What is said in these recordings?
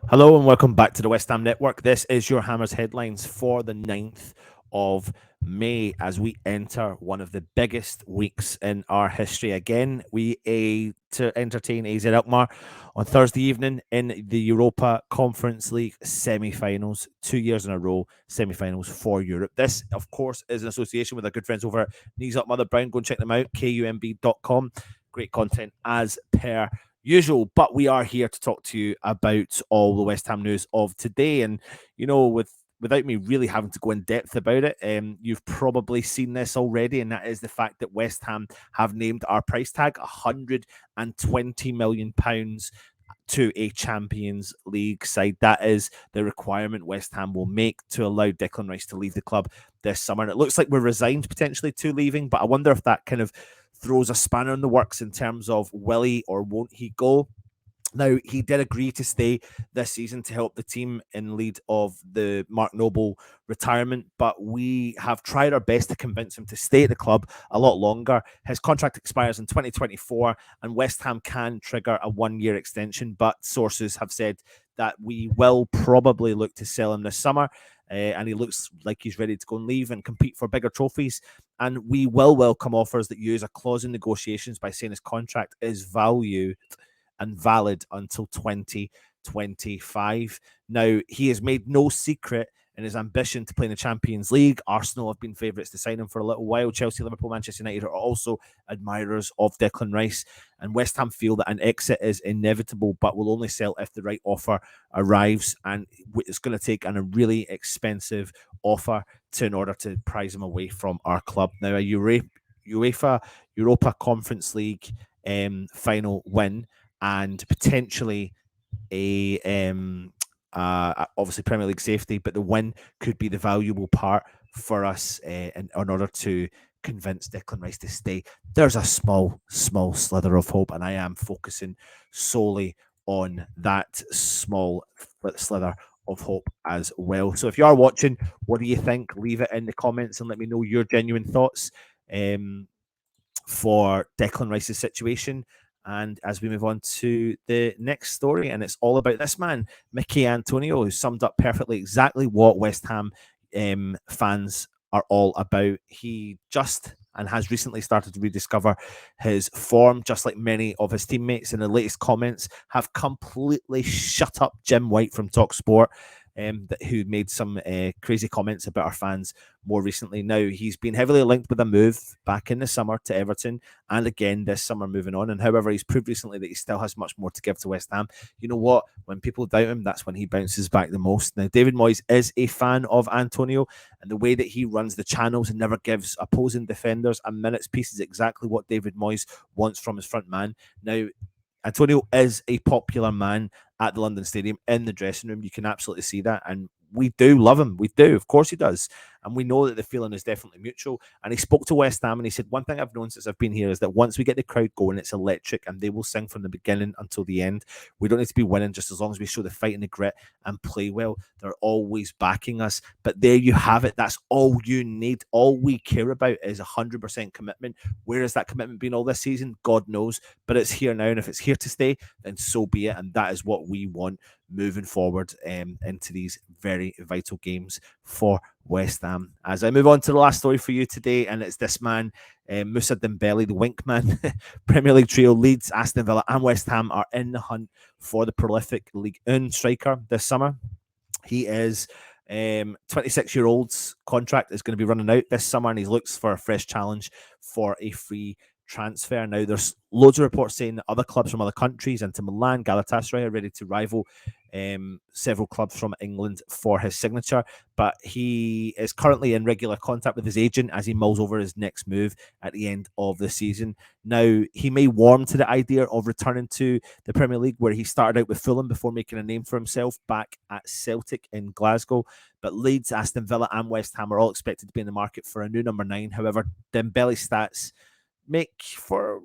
Hello and welcome back to the West Ham Network. This is your Hammers headlines for the 9th of May as we enter one of the biggest weeks in our history. Again, to entertain AZ Alkmaar on Thursday evening in the Europa Conference League semi-finals, 2 years in a row, semi-finals for Europe. This, of course, is an association with our good friends over at Knees Up Mother Brown. Go and check them out, kumb.com. Great content as per usual, but we are here to talk to you about all the West Ham news of today. And without me really having to go in depth about it, you've probably seen this already, and that is the fact that West Ham have named our price tag £120 million to a Champions League side. That is the requirement West Ham will make to allow Declan Rice to leave the club this summer. And it looks like we're resigned potentially to leaving, but I wonder if that kind of throws a spanner in the works in terms of will he or won't he go. Now, he did agree to stay this season to help the team in lead of the Mark Noble retirement, but we have tried our best to convince him to stay at the club a lot longer. His contract expires in 2024, and West Ham can trigger a one-year extension, but sources have said that we will probably look to sell him this summer. And he looks like he's ready to go and leave and compete for bigger trophies. And we will welcome offers that use a clause in negotiations by saying his contract is valued and valid until 2025. Now, he has made no secret in his ambition to play in the Champions League. Arsenal have been favourites to sign him for a little while. Chelsea, Liverpool, Manchester United are also admirers of Declan Rice. And West Ham feel that an exit is inevitable, but will only sell if the right offer arrives. And it's going to take a really expensive offer in order to prize him away from our club. Now, a UEFA Europa Conference League final win and potentially a obviously Premier League safety, but the win could be the valuable part for us in order to convince Declan Rice to stay. There's a small slither of hope, and I am focusing solely on that small slither of hope as well. So if you are watching, what do you think? Leave it in the comments and let me know your genuine thoughts for Declan Rice's situation. And as we move on to the next story, and it's all about this man, Mickey Antonio, who summed up perfectly exactly what West Ham fans are all about. He just and has recently started to rediscover his form, just like many of his teammates. In the latest comments, have completely shut up Jim White from TalkSport, who made some crazy comments about our fans more recently. Now, he's been heavily linked with a move back in the summer to Everton and again this summer moving on. And however, he's proved recently that he still has much more to give to West Ham. You know what? When people doubt him, that's when he bounces back the most. Now, David Moyes is a fan of Antonio, and the way that he runs the channels and never gives opposing defenders a minute's piece is exactly what David Moyes wants from his front man. Now, Antonio is a popular man at the London Stadium in the dressing room. You can absolutely see that. And we do love him. We do. Of course he does. And we know that the feeling is definitely mutual. And he spoke to West Ham and he said, one thing I've known since I've been here is that once we get the crowd going, it's electric and they will sing from the beginning until the end. We don't need to be winning just as long as we show the fight and the grit and play well. They're always backing us. But there you have it. That's all you need. All we care about is 100% commitment. Where has that commitment been all this season? God knows. But it's here now. And if it's here to stay, then so be it. And that is what we want moving forward into these very vital games for West Ham. As I move on to the last story for you today, and it's this man, Moussa Dembele, the wink man. Premier League trio Leeds, Aston Villa, and West Ham are in the hunt for the prolific League One striker this summer. He is 26-year-old's contract is going to be running out this summer, and he looks for a fresh challenge for a free transfer. Now, there's loads of reports saying that other clubs from other countries, Inter Milan, Galatasaray, are ready to rival several clubs from England for his signature, but he is currently in regular contact with his agent as he mulls over his next move at the end of the season. Now, he may warm to the idea of returning to the Premier League, where he started out with Fulham before making a name for himself back at Celtic in Glasgow. But Leeds, Aston Villa, and West Ham are all expected to be in the market for a new number 9. However, Dembele's stats make for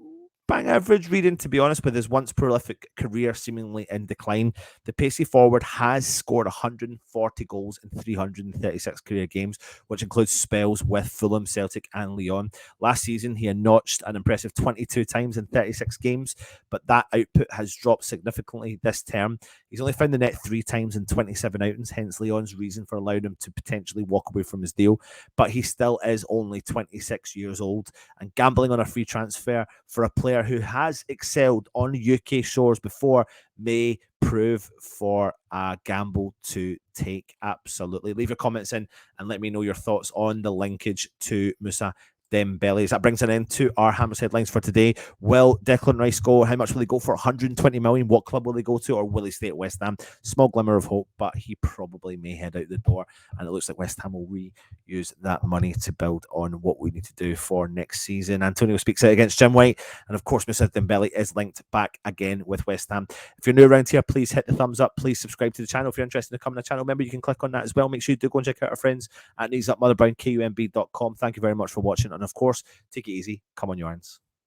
bang average reading, to be honest, with his once prolific career seemingly in decline. The pacey forward has scored 140 goals in 336 career games, which includes spells with Fulham, Celtic, and Lyon. Last season, he had notched an impressive 22 times in 36 games, but that output has dropped significantly this term. He's only found the net 3 times in 27 outings, hence Lyon's reason for allowing him to potentially walk away from his deal. But he still is only 26 years old, and gambling on a free transfer for a player who has excelled on UK shores before may prove for a gamble to take. Absolutely. Leave your comments in and let me know your thoughts on the linkage to Musa Dembele. That brings an end to our Hammers headlines for today. Will Declan Rice go? How much will he go for? 120 million. What club will he go to, or will he stay at West Ham? Small glimmer of hope, but he probably may head out the door, and it looks like West Ham will reuse that money to build on what we need to do for next season. Antonio speaks out against Jim White, and of course, Mr. Dembele is linked back again with West Ham. If you're new around here, please hit the thumbs up. Please subscribe to the channel. If you're interested in becoming a channel member, you can click on that as well. Make sure you do go and check out our friends at kneesupmotherbrownkUMB.com. Thank you very much for watching, and of course, take it easy. Come on, your hands.